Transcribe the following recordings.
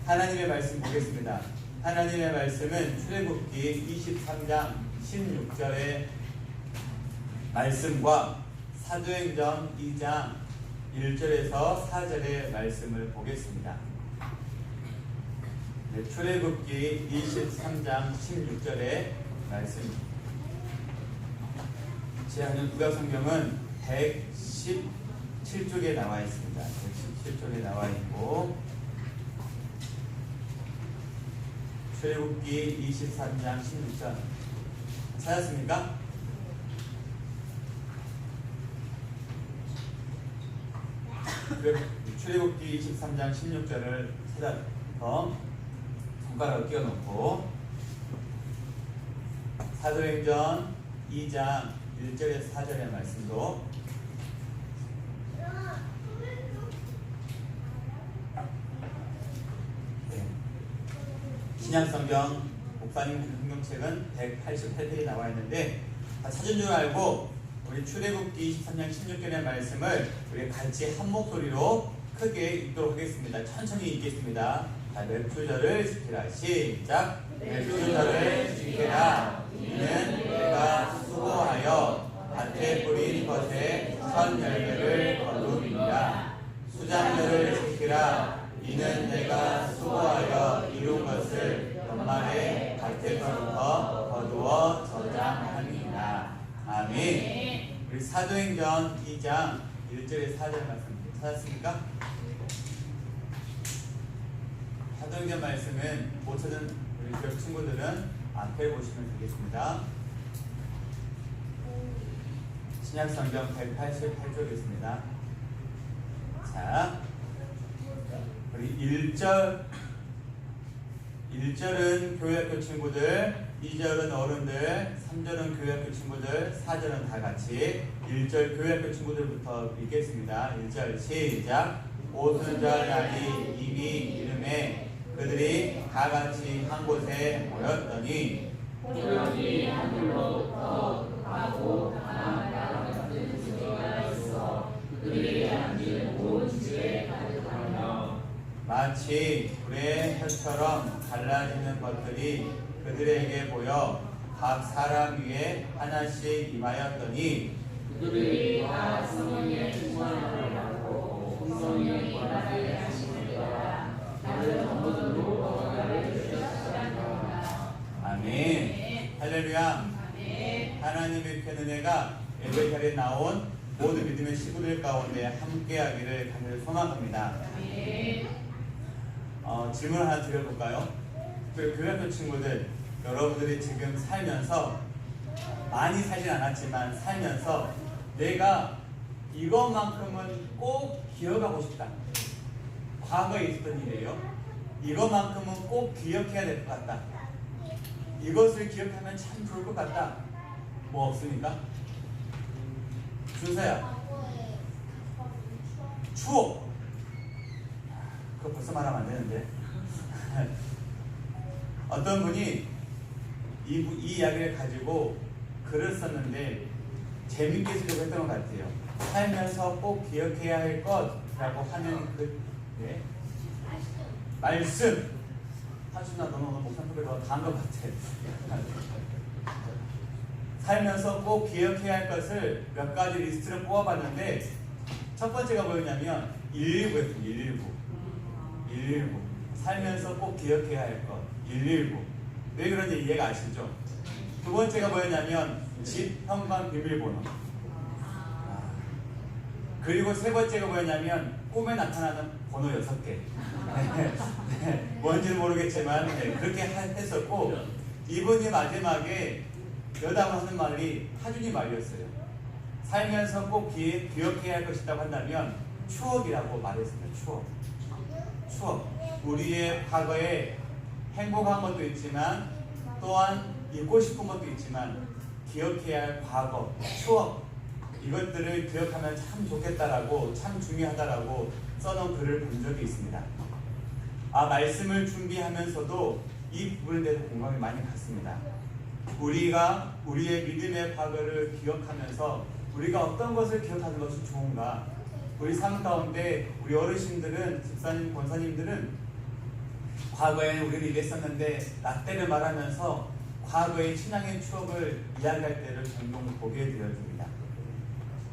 하나님의 말씀 보겠습니다. 하나님의 말씀은 출애굽기 23장 16절의 말씀과 사도행전 2장 1절에서 4절의 말씀을 보겠습니다. 네, 출애굽기 23장 16절의 말씀입니다. 제 하는 구약성경은 117쪽에 나와 있습니다. 117쪽에 나와 있고, 출애굽기 23장 16절 찾았습니까? 출애굽기 23장 16절을 찾아서 손가락을 끼워놓고, 사도행전 2장 1절에서 4절의 말씀도 신약성경 목사님 성경책은 188페이지에 나와 있는데, 찾은 줄 알고 우리 출애굽기 23장 16절의 말씀을 우리 같이 한 목소리로 크게 읽도록 하겠습니다. 천천히 읽겠습니다. 자, 몇 구절을 지키라. 시작. 몇 구절을 지키라. 이는 내가 수고하여 밭에 뿌린 것에 첫 열매를 거두리라. 수장절을 지키라. 이는 내가 수고하여 이룬 것을 연말에 밭에서부터 거두어 저장하니라. 아멘. 우리 사도행전 2장 1절에 4절 말씀 찾았습니까? 사도행전 말씀은 못 찾은 우리 교육 친구들은 앞에 보시면 되겠습니다. 신약성경 188쪽에 있습니다. 자, 우리 1절은 교회학교 친구들, 2절은 어른들, 3절은 교회학교 친구들, 4절은 다 같이 1절 교회학교 친구들부터 읽겠습니다. 1절 시작. 오순절 날이 이미 이름에 그들이 다 같이 한 곳에 모였더니 하늘로부터 가고 강한 바람 같은 소리가 있어 그들이 앉은 온 집에 가득하며 마치 불의 혀처럼 갈라지는 것들이 그들에게 보여 각 사람 위에 하나씩 임하였더니 그들이 다 성령의 충만함을 받고 성령이 권하게 하심을 따라 다른 언어로 언어를 주셨습니다. 아멘. 할렐루야. 아멘. 하나님의 큰 은혜가 예배자리에 나온 모든 믿음의 식구들 가운데 함께하기를 간절히 소망합니다. 아멘. 질문 하나 드려볼까요? 교회학교 친구들, 여러분들이 지금 살면서 많이 살진 않았지만 살면서 내가 이것만큼은 꼭 기억하고 싶다. 과거에 있었던 일이에요. 이것만큼은 꼭 기억해야 될 것 같다. 이것을 기억하면 참 좋을 것 같다. 뭐 없습니까? 준서야. 추억. 그거 벌써 말하면 안 되는데. 어떤 분이 이 이야기를 가지고 글을 썼는데 재밌게 쓰려고 했던 것 같아요. 살면서 꼭 기억해야 할 것이라고 하는 그 말씀. 하준아, 너는 오늘 목사님 더 강한 것 같아. 살면서 꼭 기억해야 할 것을 몇 가지 리스트를 뽑아봤는데, 첫 번째가 뭐였냐면 119였어요. 119. 살면서 꼭 기억해야 할 것. 119. 왜 그런지 이해가 아시죠? 두 번째가 뭐였냐면 집, 현관, 비밀번호. 그리고 세 번째가 뭐였냐면 꿈에 나타나는 번호 6개. 뭔지는 모르겠지만 그렇게 했었고, 이분이 마지막에 여담을 하는 말이 하준이 말이었어요. 살면서 꼭 기억해야 할 것이라고 한다면 추억이라고 말했습니다. 추억. 우리의 과거에 행복한 것도 있지만 또한 잊고 싶은 것도 있지만 기억해야 할 과거, 추억, 이것들을 기억하면 참 좋겠다라고, 참 중요하다라고 써놓은 글을 본 적이 있습니다. 말씀을 준비하면서도 이 부분에 대해서 공감이 많이 갔습니다. 우리가 우리의 믿음의 과거를 기억하면서 우리가 어떤 것을 기억하는 것이 좋은가? 우리 삶 가운데 우리 어르신들은, 집사님, 권사님들은 과거에는 우리는 이랬었는데 라떼를 말하면서 과거의 신앙의 추억을 이야기할 때를 종종 보게 되어집니다.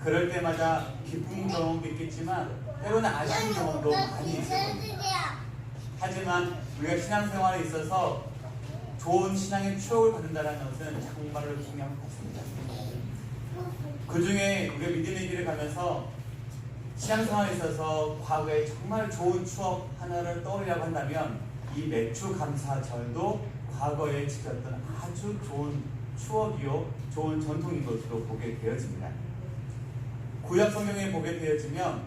그럴 때마다 기쁜 경험도 있겠지만 때로는 아쉬운 경험도 많이 있을 겁니다. 하지만 우리가 신앙생활에 있어서 좋은 신앙의 추억을 받는다는 것은 정말로 중요한 것 같습니다. 그 중에 우리가 믿음의 길을 가면서 신앙생활에 있어서 과거에 정말 좋은 추억 하나를 떠올리라고 한다면 이 맥주 감사절도 과거에 지켰던 아주 좋은 추억이요 좋은 전통인 것으로 보게 되어집니다. 구약 성경에 보게 되어지면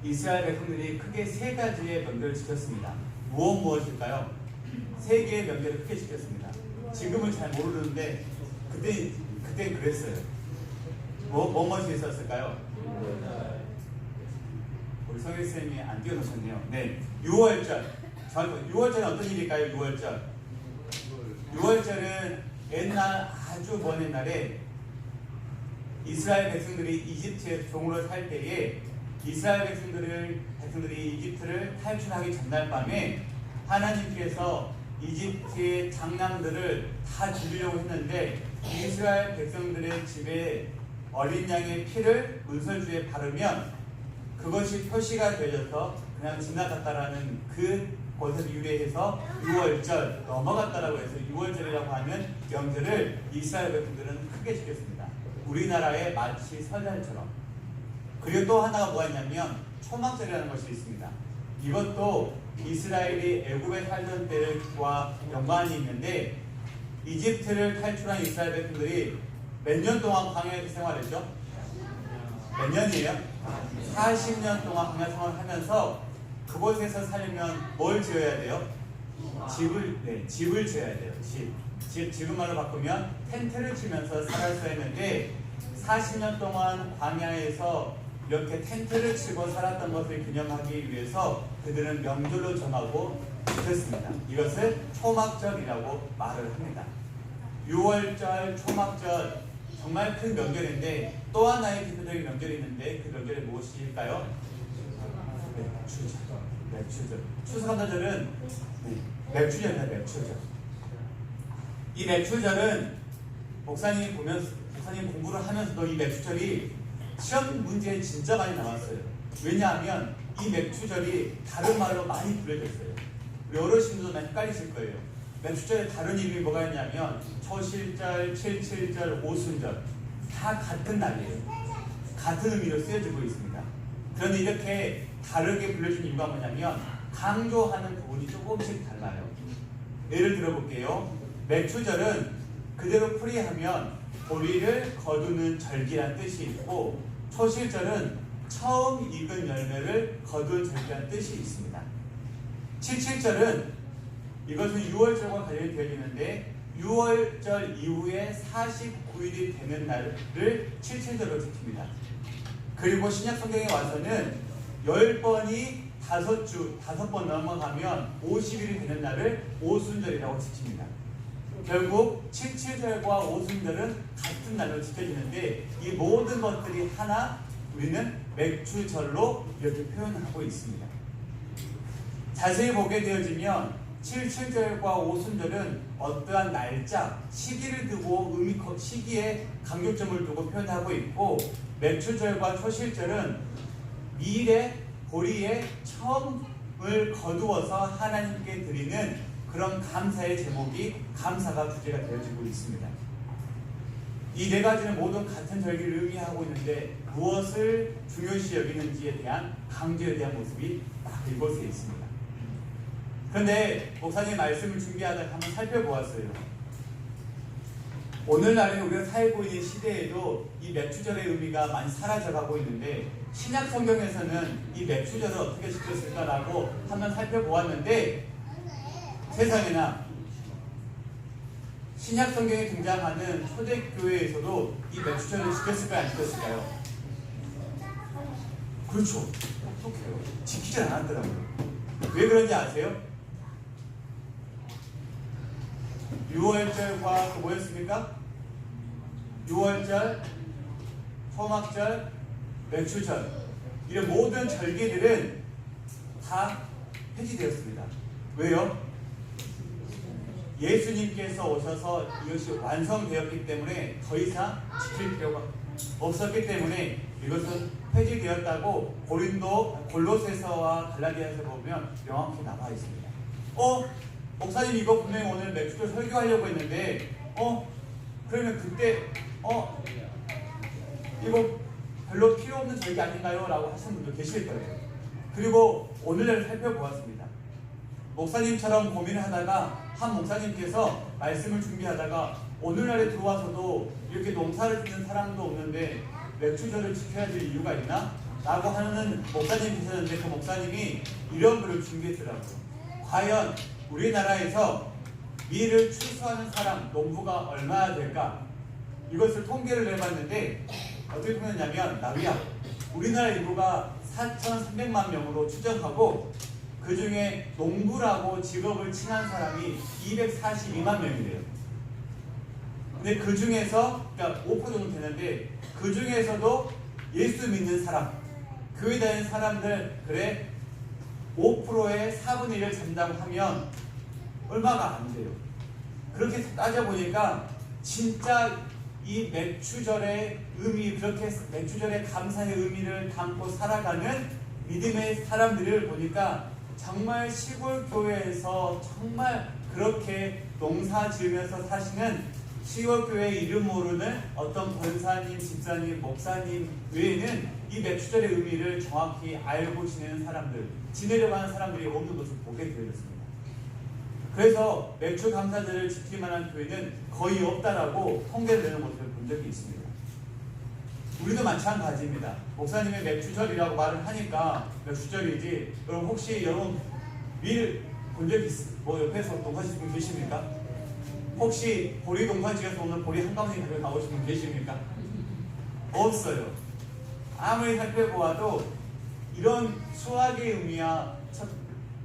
이스라엘 백성들이 크게 세 가지의 명절을 지켰습니다. 무엇일까요? 세 개의 명절을 크게 지켰습니다. 지금은 잘 모르는데 그때 그랬어요. 무엇이 있었을까요? 우리 성일 쌤이 안 띄워놓으셨네요. 네, 6월절. 6월절은 어떤 일일까요? 6월절. 6월절은 옛날 아주 먼 옛날에 이스라엘 백성들이 이집트에 종으로 살 때에 이스라엘 백성들이 이집트를 탈출하기 전날 밤에 하나님께서 이집트의 장남들을 다 죽이려고 했는데 이스라엘 백성들의 집에 어린 양의 피를 문설주에 바르면 그것이 표시가 되어서 그냥 지나갔다라는 그 것을 유래해서 6월절 넘어갔다라고 해서 6월절이라고 하는 명절을 이스라엘 백성들은 크게 지켰습니다. 우리나라의 마치 설날처럼. 그리고 또 하나가 뭐가 있냐면 초막절이라는 것이 있습니다. 이것도 이스라엘이 애굽에 살던 때와 연관이 있는데 이집트를 탈출한 이스라엘 백성들이 몇 년 동안 광야에서 생활했죠? 몇 년이에요? 40년 동안 광야 생활을 하면서 그곳에서 살려면 뭘 지어야 돼요? 집을 지어야 돼요. 지금 말로 바꾸면 텐트를 치면서 살았어야 했는데 40년 동안 광야에서 이렇게 텐트를 치고 살았던 것을 기념하기 위해서 그들은 명절로 정하고 지켰습니다. 이것을 초막절이라고 말을 합니다. 6월절, 초막절 정말 큰 명절인데 또 하나의 대표적인 명절이 있는데 그 명절이 무엇일까요? 맥주절. 추수감사절은 맥주절입니다. 맥주절. 이 맥주절은 목사님 공부를 하면서도 이 맥주절이 시험 문제에 진짜 많이 나왔어요. 왜냐하면 이 맥주절이 다른 말로 많이 불려졌어요. 우리 어르신들도 헷갈리실 거예요. 맥주절에 다른 이름이 뭐가 있냐면 초실절, 칠칠절, 오순절 다 같은 날이에요. 같은 의미로 쓰여지고 있습니다. 그런데 이렇게 다르게 불려진 이유가 뭐냐면 강조하는 부분이 조금씩 달라요. 예를 들어볼게요. 맥주절은 그대로 풀이하면 보리를 거두는 절기란 뜻이 있고 초실절은 처음 익은 열매를 거둔 절기란 뜻이 있습니다. 칠칠절은 이것은 6월절과 관련이 되어지는데 6월절 이후에 49일이 되는 날을 칠칠절로 지킵니다. 그리고 신약성경에 와서는 10번이 5번 넘어가면 50일이 되는 날을 오순절이라고 지킵니다. 결국 칠칠절과 오순절은 같은 날로 지켜지는데 이 모든 것들이 하나 우리는 맥주절로 이렇게 표현하고 있습니다. 자세히 보게 되어지면 칠칠절과 오순절은 어떠한 날짜, 시기를 두고 시기에 강조점을 두고 표현하고 있고 맥주절과 초실절은 미래, 보리의 처음을 거두어서 하나님께 드리는 그런 감사의 제목이 감사가 주제가 되어지고 있습니다. 이 네 가지는 모두 같은 절기를 의미하고 있는데 무엇을 중요시 여기는지에 대한 강조에 대한 모습이 딱 이곳에 있습니다. 그런데 목사님 말씀을 준비하다가 한번 살펴보았어요. 오늘날에는 우리가 살고 있는 시대에도 이 맥주절의 의미가 많이 사라져가고 있는데 신약 성경에서는 이 맥주절을 어떻게 지켰을까라고 한번 살펴보았는데 세상에나 신약 성경에 등장하는 초대교회에서도 이 맥주절을 지켰을까요? 안 지켰을까요? 그렇죠. 어떡해요? 지키지 않았더라고요. 왜 그런지 아세요? 6월절과 뭐였습니까? 6월절, 초막절, 맥주절 이런 모든 절기들은 다 폐지되었습니다. 왜요? 예수님께서 오셔서 이것이 완성되었기 때문에 더 이상 지킬 필요가 없었기 때문에 이것은 폐지되었다고 골로새서와 갈라디아에서 보면 명확히 나와 있습니다. 목사님 이거 분명히 오늘 맥주도 설교하려고 했는데 그러면 그때 이거 별로 필요 없는 절기 아닌가요? 라고 하시는 분도 계실 거예요. 그리고 오늘날 살펴보았습니다. 목사님처럼 고민을 하다가 한 목사님께서 말씀을 준비하다가 오늘날에 들어와서도 이렇게 농사를 짓는 사람도 없는데 맥주절을 지켜야 될 이유가 있나? 라고 하는 목사님이 계셨는데 그 목사님이 이런 글을 준비했더라고요. 과연 우리나라에서 밀을 추수하는 사람, 농부가 얼마나 될까? 이것을 통계를 내봤는데 어떻게 표현했냐면 나비야, 우리나라 인구가 4,300만 명으로 추정하고 그 중에 농부라고 직업을 칭한 사람이 242만 명이래요. 근데 그 중에서 그러니까 5% 정도 되는데 그 중에서도 예수 믿는 사람, 교회 다니는 사람들 그래 5%의 4분의 1을 잔다고 하면 얼마가 안 돼요. 그렇게 따져보니까 진짜 이 맥주절의 의미, 그렇게 맥주절의 감사의 의미를 담고 살아가는 믿음의 사람들을 보니까 정말 시골 교회에서 정말 그렇게 농사 지으면서 사시는 시골 교회 이름 모르는 어떤 권사님, 집사님, 목사님 외에는 이 맥주절의 의미를 정확히 알고 지내는 사람들, 지내려고 하는 사람들이 없는 것을 보게 되었습니다. 그래서 맥주 감사절을 지킬 만한 교회는 거의 없다라고 통계를 내는 것을 본 적이 있습니다. 우리도 마찬가지입니다. 목사님의 맥주절이라고 말을 하니까 맥주절이지. 여러분 혹시 여러분 밀 본 적 옆에서 농사짓는 분 계십니까? 혹시 보리 농사지어서 오늘 보리 한가운데 가지고 나오신 분 계십니까? 없어요. 아무리 살펴보아도 이런 수확의 의미야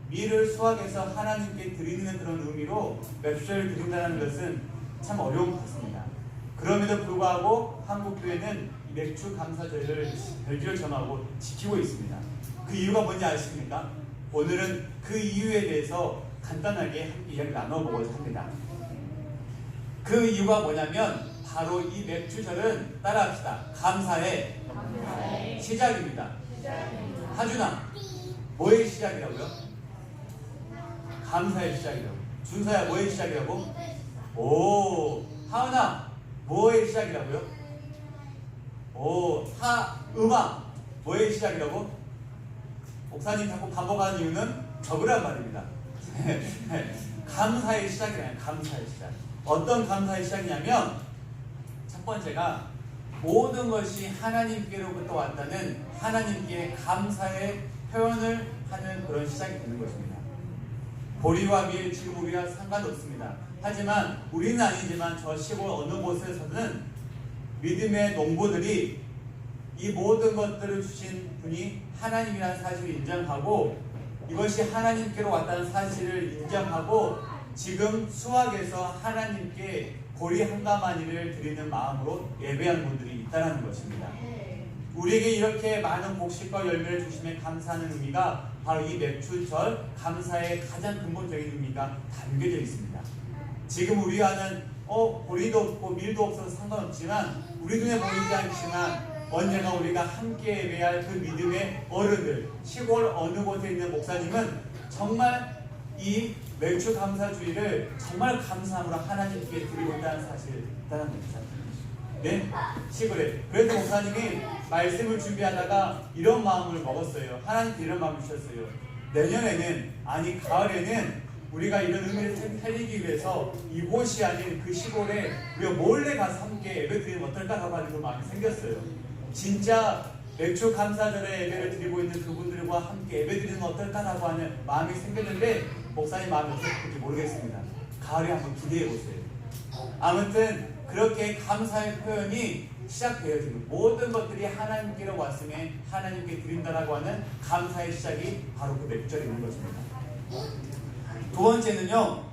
밀을 수확해서 하나님께 드리는 그런 의미로 맥주절을 드린다는 것은 참 어려운 것 같습니다. 그럼에도 불구하고 한국교회는 맥주 감사절을 별기로 정하고 지키고 있습니다. 그 이유가 뭔지 아십니까? 오늘은 그 이유에 대해서 간단하게 이야기를 나눠보고자 합니다. 그 이유가 뭐냐면 바로 이 맥주절은 따라합시다. 감사의 시작입니다. 하준아, 뭐의 시작이라고요? 감사의 시작이라고. 준서야, 뭐의 시작이라고? 오, 하은아, 뭐의 시작이라고요? 오, 하음아, 뭐의 시작이라고? 목사님 자꾸 반복하는 이유는 적으란 말입니다. 감사의 시작이라요. 감사의 시작. 어떤 감사의 시작이냐면 첫 번째가 모든 것이 하나님께로부터 왔다는 하나님께 감사의 표현을 하는 그런 시작이 되는 것입니다. 보리와 밀 지금 우리와 상관없습니다. 하지만 우리는 아니지만 저 시골 어느 곳에서는 믿음의 농부들이 이 모든 것들을 주신 분이 하나님이라는 사실을 인정하고 이것이 하나님께로 왔다는 사실을 인정하고 지금 수확에서 하나님께 보리 한 가마니를 드리는 마음으로 예배한 분들이 있다는 것입니다. 우리에게 이렇게 많은 곡식과 열매를 주심에 감사하는 의미가 바로 이 맥주절 감사의 가장 근본적인 의미가 담겨져 있습니다. 지금 우리와는 보리도 없고 밀도 없어서 상관없지만 우리 눈에 보이지 않지만 언젠가 우리가 함께 예배할 그 믿음의 어른들, 시골 어느 곳에 있는 목사님은 정말 이 맥주 감사주의를 정말 감사함으로 하나님께 드리고 있다는 사실을 있다는 겁니다. 네? 시골에. 그래서 목사님이 말씀을 준비하다가 이런 마음을 먹었어요. 하나님께 이런 마음을 주셨어요. 내년에는, 아니 가을에는 우리가 이런 의미를 살리기 위해서 이곳이 아닌 그 시골에 우리가 몰래 가서 함께 예배 드리면 어떨까라고 하는 그 마음이 생겼어요. 진짜 맥주 감사절에 예배를 드리고 있는 그분들과 함께 예배 드리는 건 어떨까라고 하는 마음이 생겼는데 목사님 마음이 어떨지 모르겠습니다. 가을에 한번 기대해보세요. 아무튼 그렇게 감사의 표현이 시작되어지고 모든 것들이 하나님께로 왔음에 하나님께 드린다라고 하는 감사의 시작이 바로 그 맥주절에 있는 것입니다. 두 번째는요,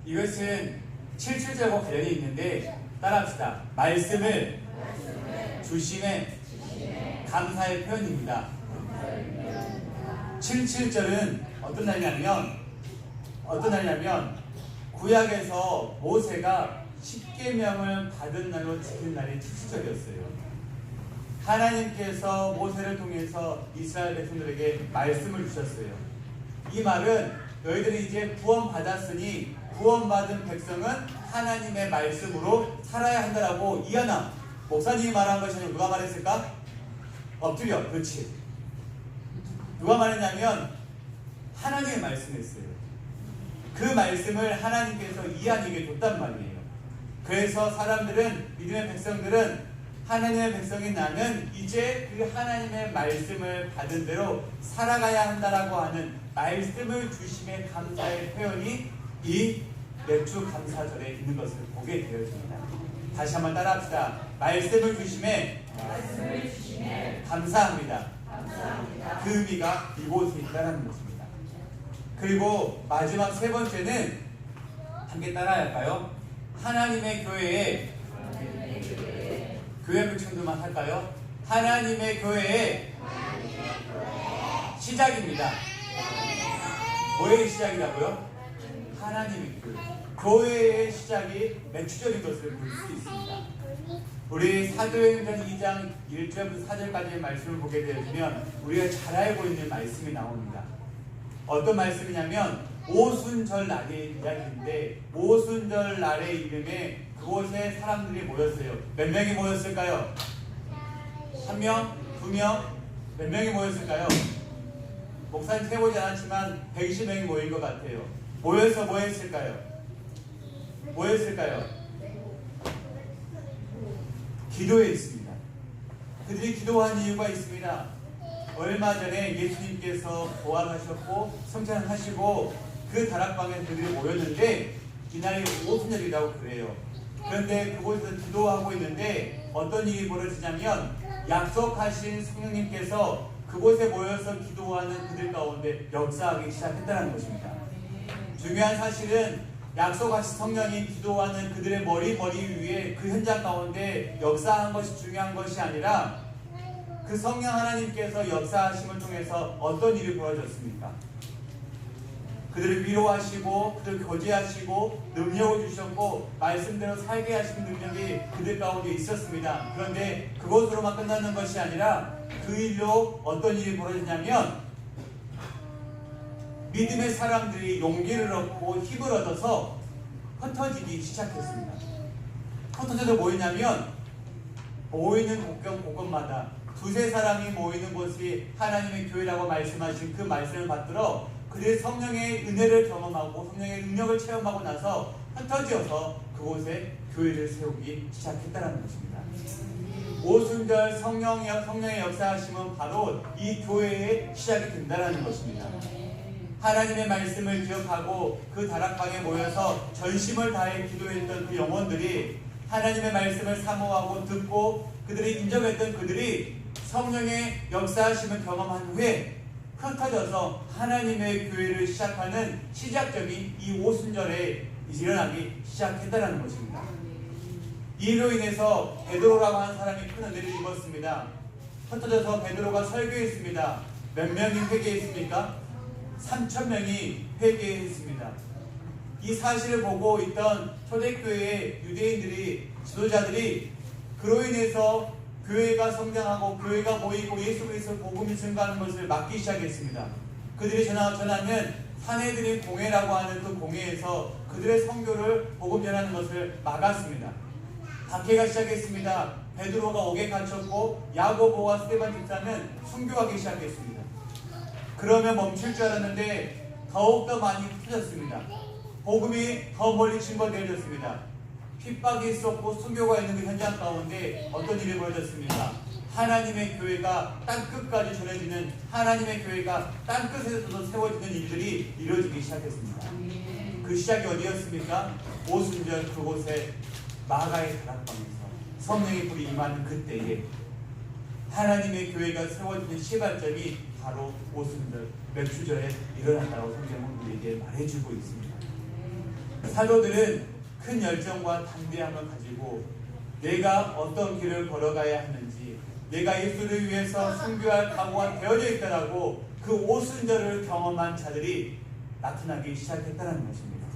이것은 77절과 관련이 있는데 따라합시다. 말씀을 주심의 감사의 표현입니다. 77절은 어떤 날이냐면 어떤 날이냐면 구약에서 모세가 십계명을 받은 날로 지킨 날이 특수적이었어요. 하나님께서 모세를 통해서 이스라엘 백성들에게 말씀을 주셨어요. 이 말은 너희들이 이제 구원받았으니 구원받은 백성은 하나님의 말씀으로 살아야 한다라고 이하나 목사님이 말한 것이 아니고 누가 말했을까? 엎드려. 그렇지. 누가 말했냐면 하나님의 말씀이었어요. 그 말씀을 하나님께서 이하에게 줬단 말이에요. 그래서 사람들은, 믿음의 백성들은, 하나님의 백성인 나는 이제 그 하나님의 말씀을 받은 대로 살아가야 한다라고 하는 말씀을 주심의 감사의 표현이 이 맥주 감사절에 있는 것을 보게 되어집니다. 다시 한번 따라합시다. 말씀을 주심에 감사합니다. 그 의미가 이곳에 있다는 것입니다. 그리고 마지막 세 번째는 함께 따라야 할까요? 하나님의 교회에 교회 표창도만 할까요? 하나님의 교회의 시작입니다. 뭐의 시작이라고요? 하나님의 교회. 교회의 시작이 맥주절인 것을 볼 수 있습니다. 우리 사도행전 2장 1절부터 4절까지의 말씀을 보게 되면 우리가 잘 알고 있는 말씀이 나옵니다. 어떤 말씀이냐면 오순절 날의 이야기인데, 오순절 날의 이름에 그곳에 사람들이 모였어요. 몇 명이 모였을까요? 1명? 2명? 몇 명이 모였을까요? 목사님 세보지 않았지만 120명이 모인 것 같아요. 모여서 뭐 했을까요? 뭐 했을까요? 기도했습니다. 그들이 기도한 이유가 있습니다. 얼마 전에 예수님께서 부활하셨고 성찬하시고 그 다락방에 그들이 모였는데 이날이 오순절이라고 그래요. 그런데 그곳에서 기도하고 있는데 어떤 일이 벌어지냐면 약속하신 성령님께서 그곳에 모여서 기도하는 그들 가운데 역사하기 시작했다는 것입니다. 중요한 사실은 약속하신 성령이 기도하는 그들의 머리 위에 그 현장 가운데 역사한 것이 중요한 것이 아니라 그 성령 하나님께서 역사하심을 통해서 어떤 일이 벌어졌습니까? 그들을 위로하시고 그들을 교제하시고 능력을 주셨고 말씀대로 살게 하시는 능력이 그들 가운데 있었습니다. 그런데 그것으로만 끝나는 것이 아니라 그 일로 어떤 일이 벌어지냐면 믿음의 사람들이 용기를 얻고 힘을 얻어서 흩어지기 시작했습니다. 흩어져서 뭐였냐면 모이는 곳곳마다 두세 사람이 모이는 곳이 하나님의 교회라고 말씀하신 그 말씀을 받들어 그들의 성령의 은혜를 경험하고 성령의 능력을 체험하고 나서 흩어져서 그곳에 교회를 세우기 시작했다는 것입니다. 오순절 성령의 역사하심은 바로 이 교회의 시작이 된다는 것입니다. 하나님의 말씀을 기억하고 그 다락방에 모여서 전심을 다해 기도했던 그 영혼들이 하나님의 말씀을 사모하고 듣고 그들이 인정했던 그들이 성령의 역사하심을 경험한 후에 흩어져서 하나님의 교회를 시작하는 시작점이 이 오순절에 일어나기 시작했다는 것입니다. 이로 인해서 베드로라고 하는 사람이 큰 은혜를 입었습니다. 흩어져서 베드로가 설교했습니다. 몇 명이 회개했습니까? 3,000명이 회개했습니다. 이 사실을 보고 있던 초대교회의 유대인들이, 지도자들이 그로 인해서 교회가 성장하고 교회가 모이고 예수 그리스도 복음이 증가하는 것을 막기 시작했습니다. 그들이 전하는 사내들의 공회라고 하는 그 공회에서 그들의 선교를 복음 전하는 것을 막았습니다. 박해가 시작했습니다. 베드로가 옥에 갇혔고 야고보와 스데반 집사는 순교하기 시작했습니다. 그러면 멈출 줄 알았는데 더욱더 많이 흩어졌습니다. 복음이 더 멀리 증거되어졌습니다. 핍박이 있었고 순교가 있는 그 현장 가운데 어떤 일이 벌어졌습니까? 하나님의 교회가 땅끝까지 전해지는, 하나님의 교회가 땅끝에서도 세워지는 일들이 이루어지기 시작했습니다. 그 시작이 어디였습니까? 오순절 그곳에 마가의 다락방에서 성령의 불이 임하는 그때에 하나님의 교회가 세워지는 시발점이 바로 오순절 맥주절에 일어났다고 성경은 우리에게 말해주고 있습니다. 사도들은 큰 열정과 담대함을 가지고 내가 어떤 길을 걸어가야 하는지, 내가 예수를 위해서 순교할 각오가 되어져 있다라고 그 오순절을 경험한 자들이 나타나기 시작했다는 것입니다.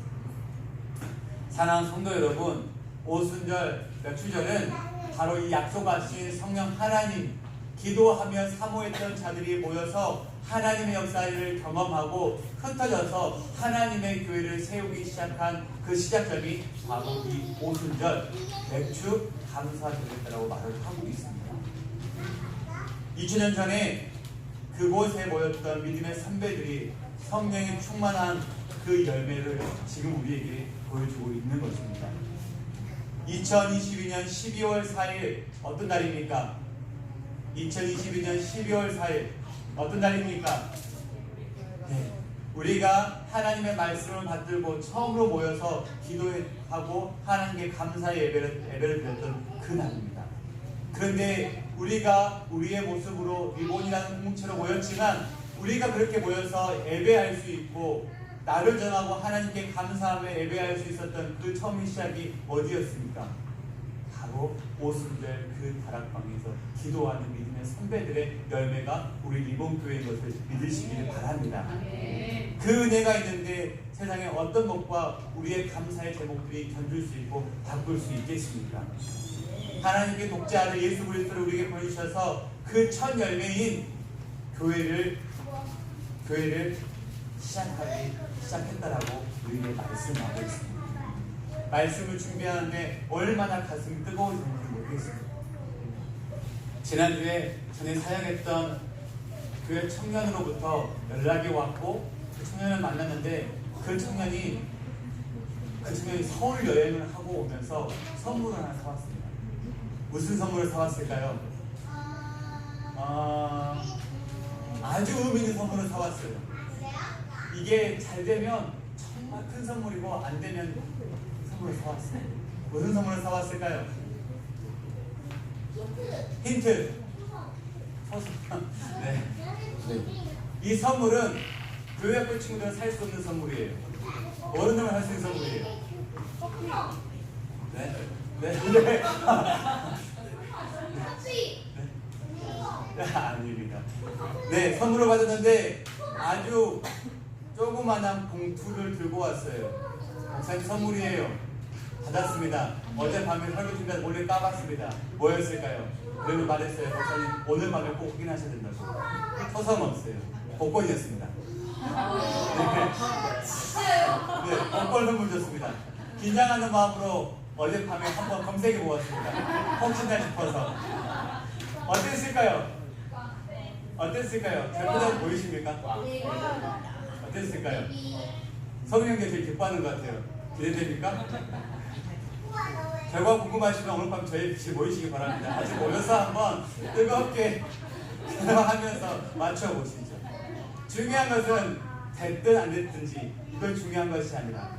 사랑하는 성도 여러분, 오순절 명추절은 바로 이 약속하신 성령 하나님, 기도하며 사모했던 자들이 모여서 하나님의 역사를 경험하고 흩어져서 하나님의 교회를 세우기 시작한 그 시작점이 바로 이 오순절 맥주 감사절이라고 말을 하고 있습니다. 2000년 전에 그곳에 모였던 믿음의 선배들이 성령이 충만한 그 열매를 지금 우리에게 보여주고 있는 것입니다. 2022년 12월 4일 어떤 날입니까? 2022년 12월 4일 어떤 날입니까? 네, 우리가 하나님의 말씀을 받들고 처음으로 모여서 기도하고 하나님께 감사의 예배를 드렸던 그 날입니다. 그런데 우리가 우리의 모습으로 리본이라는 공동체로 모였지만 우리가 그렇게 모여서 예배할 수 있고 나를 전하고 하나님께 감사하며 예배할 수 있었던 그 처음의 시작이 어디였습니까? 바로 오순절 그 다락방에서 기도하는 믿음의 선배들의 열매가 우리 리본교회인 것을 믿으시기를 바랍니다. 그 은혜가 있는데 세상에 어떤 것과 우리의 감사의 제목들이 견줄 수 있고 바꿀 수 있겠습니까? 하나님께 독자 아들 예수 그리스도를 우리에게 보내주셔서 그 첫 열매인 교회를 시작했다라고 우리에게 말씀하고 있습니다. 말씀을 준비하는데 얼마나 가슴이 뜨거워지는지 모르겠습니다. 지난주에 전에 사역했던 교회 청년으로부터 연락이 왔고 그 청년을 만났는데 그 청년이 서울 여행을 하고 오면서 선물을 하나 사왔습니다. 무슨 선물을 사왔을까요? 아주 의미 있는 선물을 사왔어요. 이게 잘 되면 정말 큰 선물이고 안 되면 선물을 사왔어요. 무슨 선물을 사왔을까요? 힌트. 네. 이 선물은 교회 학교 친구들은 살 수 없는 선물이에요. 어른들만 할 수 있는 선물이에요. 네. 아닙니다. 네, 선물을 받았는데 아주 조그만한 봉투를 들고 왔어요. 목사님 선물이에요. 받았습니다. 어젯밤에 설교팀에서 몰래 까봤습니다. 뭐였을까요? 그러면 말했어요. 목사님 오늘 밤에 꼭 확인하셔야 된다고. 서슴없어요. 복권이었습니다. 네, 복권 선물 줬습니다. 긴장하는 마음으로 어젯밤에 한번 검색해 보았습니다. 혹시나 싶어서. 어땠을까요? 잘 보이십니까? 어땠을까요? 성인 형제 제일 기뻐하는 것 같아요. 기대됩니까? 결과 궁금하시면 오늘 밤 저희 빛이 모이시기 바랍니다. 같이 모여서 한번 뜨겁게 기도하면서 맞춰보시죠. 중요한 것은 됐든 안 됐든지 이걸 중요한 것이 아니라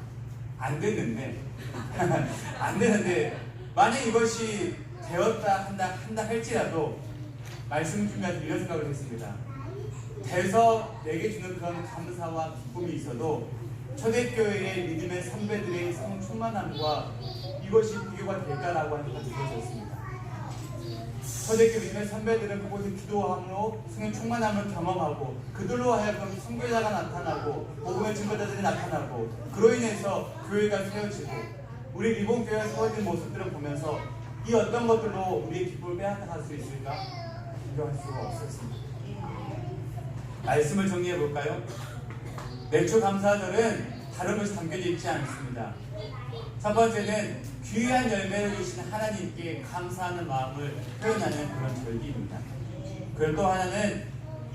안 되는데 만약 이것이 되었다 한다 할지라도 말씀 중에서 이런 생각을 했습니다. 돼서 내게 주는 그런 감사와 기쁨이 있어도 초대교회의 믿음의 선배들의 성 충만함과 이것이 비교가 될까라고 하는 생각이 들었습니다. 초대교회 믿음의 선배들은 그곳에 기도함으로 성령 충만함을 경험하고 그들로 하여금 선교자가 나타나고 복음의 증거자들이 나타나고 그로 인해서 교회가 세워지고 우리 리본교회가 세워진 모습들을 보면서 이 어떤 것들로 우리의 기쁨을 빼앗아갈 수 있을까? 비교할 수가 없었습니다. 말씀을 정리해 볼까요? 맥주 감사절은 다른 것이 담겨져 있지 않습니다. 첫 번째는 귀한 열매를 주신 하나님께 감사하는 마음을 표현하는 그런 절기입니다. 그리고 또 하나는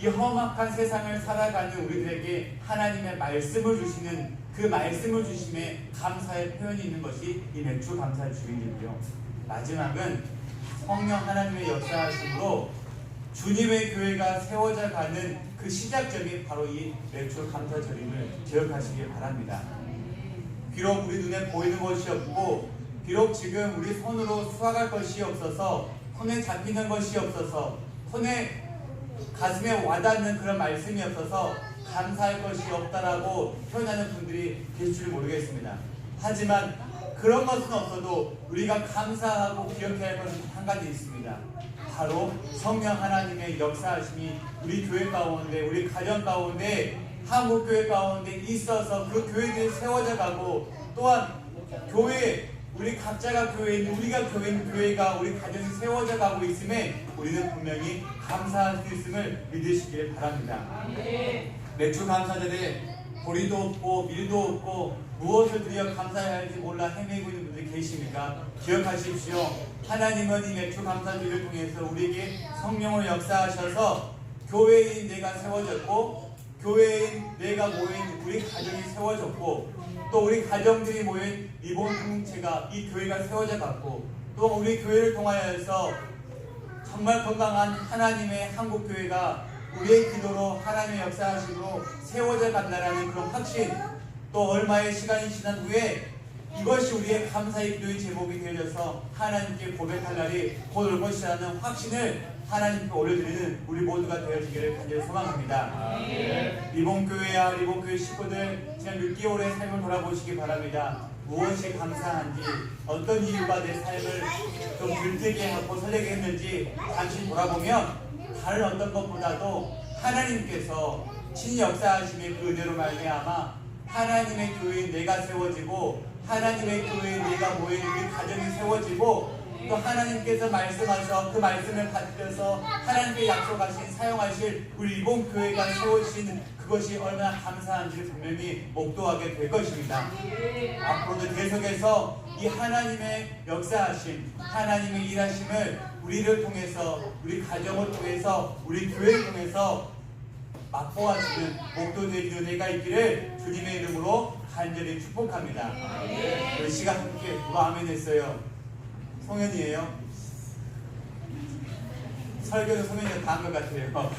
이 험악한 세상을 살아가는 우리들에게 하나님의 말씀을 주시는 그 말씀을 주심에 감사의 표현이 있는 것이 이 맥주 감사 주일이고요. 마지막은 성령 하나님의 역사하심으로 주님의 교회가 세워져 가는 그 시작점이 바로 이 맥주 감사절임을 기억하시기 바랍니다. 비록 우리 눈에 보이는 것이 없고 비록 지금 우리 손으로 수확할 것이 없어서 손에 잡히는 것이 없어서 손에 가슴에 와닿는 그런 말씀이 없어서 감사할 것이 없다라고 표현하는 분들이 계실 줄 모르겠습니다. 하지만 그런 것은 없어도 우리가 감사하고 기억해야 할 것은 한 가지 있습니다. 바로 성령 하나님의 역사하심이 우리 교회 가운데 우리 가정 가운데 한국교회 가운데 있어서 그 교회들이 세워져 가고, 또한 교회, 우리 각자가 교회인, 우리가 교회인 교회가 우리 가정이 세워져 가고 있음에 우리는 분명히 감사할 수 있음을 믿으시길 바랍니다. 맥주 감사절에 보리도 없고 밀도 없고 무엇을 드려 감사해야 할지 몰라 헤매고 있는 분들이 계십니까? 기억하십시오. 하나님은 이 맥주 감사절을 통해서 우리에게 성령을 역사하셔서 교회인 내가 세워졌고, 교회인 내가 모인 우리 가정이 세워졌고, 또 우리 가정들이 모인 리본 공동체가 이 교회가 세워져 갔고, 또 우리 교회를 통하여서 정말 건강한 하나님의 한국교회가 우리의 기도로 하나님의 역사하심으로 세워져 간다라는 그런 확신, 또 얼마의 시간이 지난 후에 이것이 우리의 감사의 기도의 제목이 되어져서 하나님께 고백할 날이 곧 올 것이라는 확신을 하나님께 올려드리는 우리 모두가 되어지기를 간절히 소망합니다. 리본교회와 리본교회 식구들, 지난 6개월의 삶을 돌아보시기 바랍니다. 무엇이 감사한지, 어떤 이유가 내 삶을 좀 들뜨게 하고 설레게 했는지 잠시 돌아보면 다른 어떤 것보다도 하나님께서 친히 역사하심의 그 은혜로 말미암아 하나님의 교회인 내가 세워지고, 하나님의 교회인 내가 모인 우리 가정이 세워지고, 또 하나님께서 말씀하셔 그 말씀을 받들어서 하나님께 약속하신 사용하실 우리 리본 교회가 세워진 그것이 얼마나 감사한지를 분명히 목도하게 될 것입니다. 앞으로도 계속해서 이 하나님의 역사하심, 하나님의 일하심을 우리를 통해서, 우리 가정을 통해서, 우리 교회를 통해서 맛보아주는 목도되는 은혜가 있기를 주님의 이름으로 간절히 축복합니다. 이 시간 함께 누가 아멘 했어요? 송현이에요? 설교도 송현이가 다 한 것 같아요.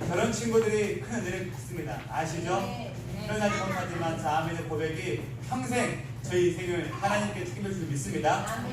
저런 친구들이 큰 은혜를 받습니다. 아시죠? 표현하지 못하지만 저 아멘의 고백이 평생 저희 인생을 하나님께 책임질 줄 믿습니다.